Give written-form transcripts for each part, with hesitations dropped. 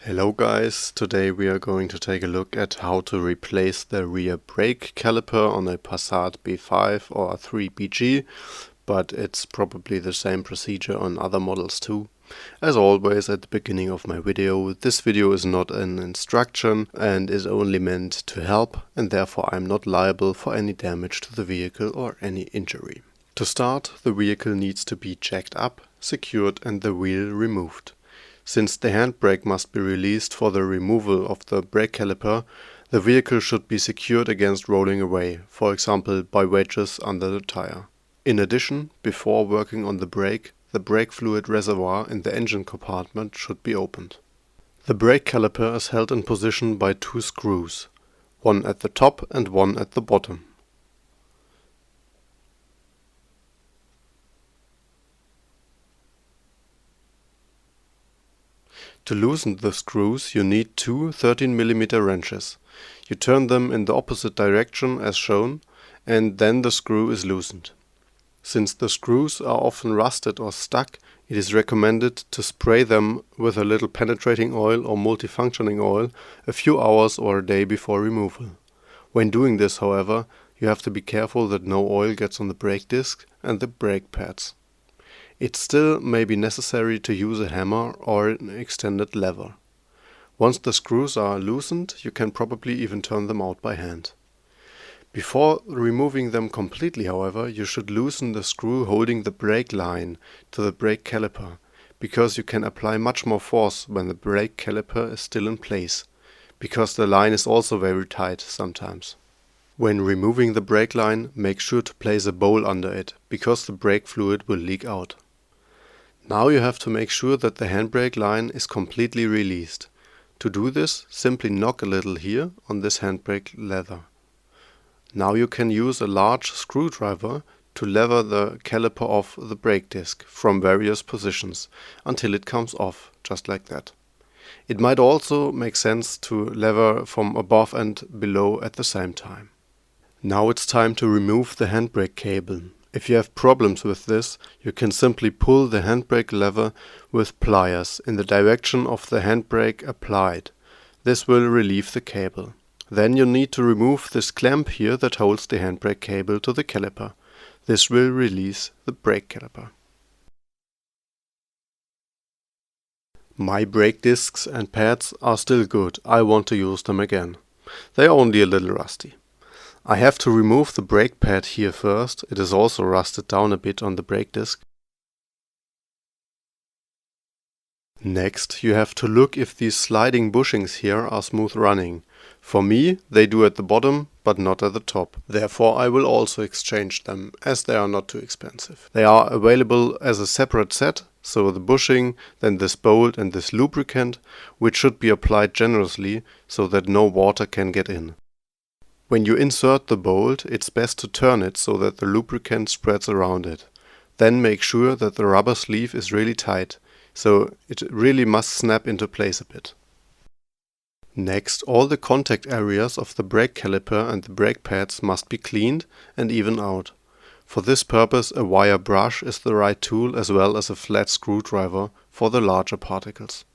Hello guys, today we are going to take a look at how to replace the rear brake caliper on a Passat B5 or a 3BG, but it's probably the same procedure on other models too. As always at the beginning of my video, this video is not an instruction and is only meant to help, and therefore I'm not liable for any damage to the vehicle or any injury. To start, the vehicle needs to be jacked up, secured and the wheel removed. Since the handbrake must be released for the removal of the brake caliper, the vehicle should be secured against rolling away, for example by wedges under the tire. In addition, before working on the brake fluid reservoir in the engine compartment should be opened. The brake caliper is held in position by two screws, one at the top and one at the bottom. To loosen the screws you need two 13mm wrenches. You turn them in the opposite direction as shown, and then the screw is loosened. Since the screws are often rusted or stuck, it is recommended to spray them with a little penetrating oil or multifunctioning oil a few hours or a day before removal. When doing this, however, you have to be careful that no oil gets on the brake disc and the brake pads. It still may be necessary to use a hammer or an extended lever. Once the screws are loosened, you can probably even turn them out by hand. Before removing them completely, however, you should loosen the screw holding the brake line to the brake caliper, because you can apply much more force when the brake caliper is still in place, because the line is also very tight sometimes. When removing the brake line, make sure to place a bowl under it, because the brake fluid will leak out. Now you have to make sure that the handbrake line is completely released. To do this, simply knock a little here on this handbrake lever. Now you can use a large screwdriver to lever the caliper off the brake disc from various positions until it comes off, just like that. It might also make sense to lever from above and below at the same time. Now it's time to remove the handbrake cable. If you have problems with this, you can simply pull the handbrake lever with pliers in the direction of the handbrake applied. This will relieve the cable. Then you need to remove this clamp here that holds the handbrake cable to the caliper. This will release the brake caliper. My brake discs and pads are still good. I want to use them again. They are only a little rusty. I have to remove the brake pad here first. It is also rusted down a bit on the brake disc. Next, you have to look if these sliding bushings here are smooth running. For me, they do at the bottom, but not at the top. Therefore, I will also exchange them, as they are not too expensive. They are available as a separate set, so the bushing, then this bolt and this lubricant, which should be applied generously so that no water can get in. When you insert the bolt, it's best to turn it so that the lubricant spreads around it. Then make sure that the rubber sleeve is really tight, so it really must snap into place a bit. Next, all the contact areas of the brake caliper and the brake pads must be cleaned and evened out. For this purpose, a wire brush is the right tool, as well as a flat screwdriver for the larger particles.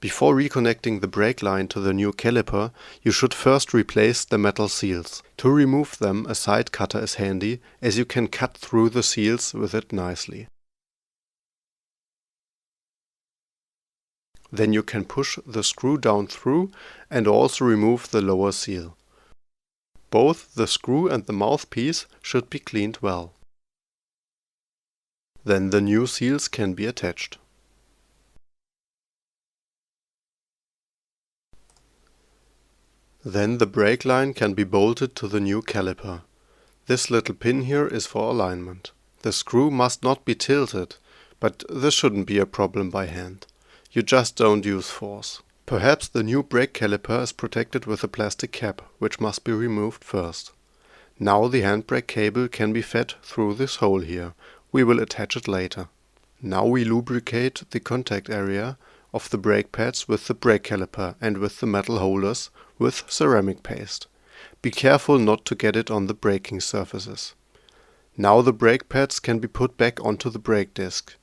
Before reconnecting the brake line to the new caliper, you should first replace the metal seals. To remove them, a side cutter is handy, as you can cut through the seals with it nicely. Then you can push the screw down through and also remove the lower seal. Both the screw and the mouthpiece should be cleaned well. Then the new seals can be attached. Then the brake line can be bolted to the new caliper. This little pin here is for alignment. The screw must not be tilted, but this shouldn't be a problem by hand. You just don't use force. Perhaps the new brake caliper is protected with a plastic cap, which must be removed first. Now the handbrake cable can be fed through this hole here. We will attach it later. Now we lubricate the contact area of the brake pads with the brake caliper and with the metal holders with ceramic paste. Be careful not to get it on the braking surfaces. Now the brake pads can be put back onto the brake disc.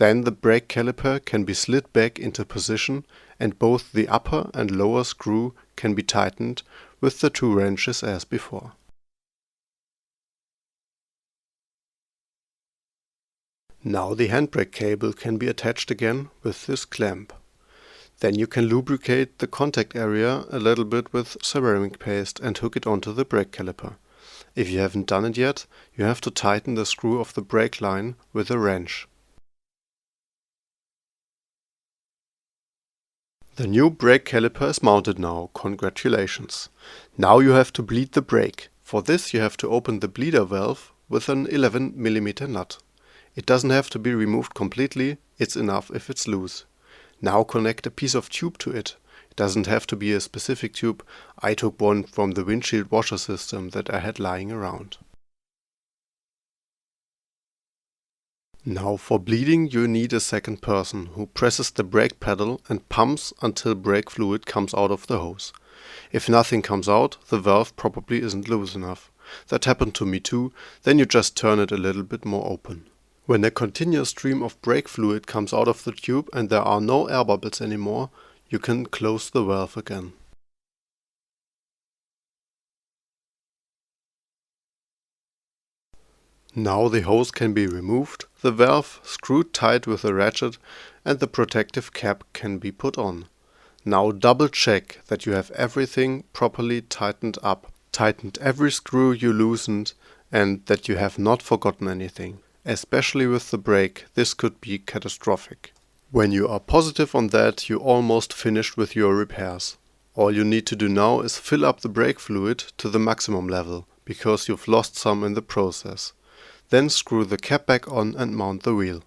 Then the brake caliper can be slid back into position and both the upper and lower screw can be tightened with the 2 wrenches as before. Now the handbrake cable can be attached again with this clamp. Then you can lubricate the contact area a little bit with ceramic paste and hook it onto the brake caliper. If you haven't done it yet, you have to tighten the screw of the brake line with a wrench. The new brake caliper is mounted now, congratulations! Now you have to bleed the brake. For this you have to open the bleeder valve with an 11 mm nut. It doesn't have to be removed completely, it's enough if it's loose. Now connect a piece of tube to it. It doesn't have to be a specific tube. I took one from the windshield washer system that I had lying around. Now for bleeding you need a second person who presses the brake pedal and pumps until brake fluid comes out of the hose. If nothing comes out, the valve probably isn't loose enough. That happened to me too, then you just turn it a little bit more open. When a continuous stream of brake fluid comes out of the tube and there are no air bubbles anymore, you can close the valve again. Now the hose can be removed, the valve screwed tight with a ratchet and the protective cap can be put on. Now double check that you have everything properly tightened up, tightened every screw you loosened and that you have not forgotten anything. Especially with the brake, this could be catastrophic. When you are positive on that, you almost finished with your repairs. All you need to do now is fill up the brake fluid to the maximum level, because you've lost some in the process. Then screw the cap back on and mount the wheel.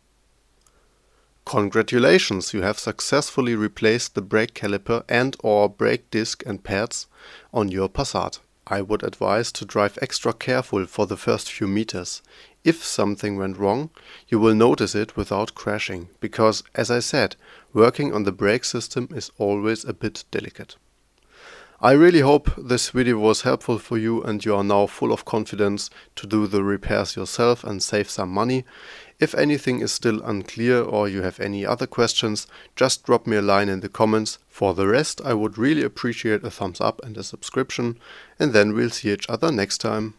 Congratulations, you have successfully replaced the brake caliper and/or brake disc and pads on your Passat. I would advise to drive extra careful for the first few meters. If something went wrong, you will notice it without crashing, because, as I said, working on the brake system is always a bit delicate. I really hope this video was helpful for you and you are now full of confidence to do the repairs yourself and save some money. If anything is still unclear or you have any other questions, just drop me a line in the comments. For the rest, I would really appreciate a thumbs up and a subscription, and then we'll see each other next time.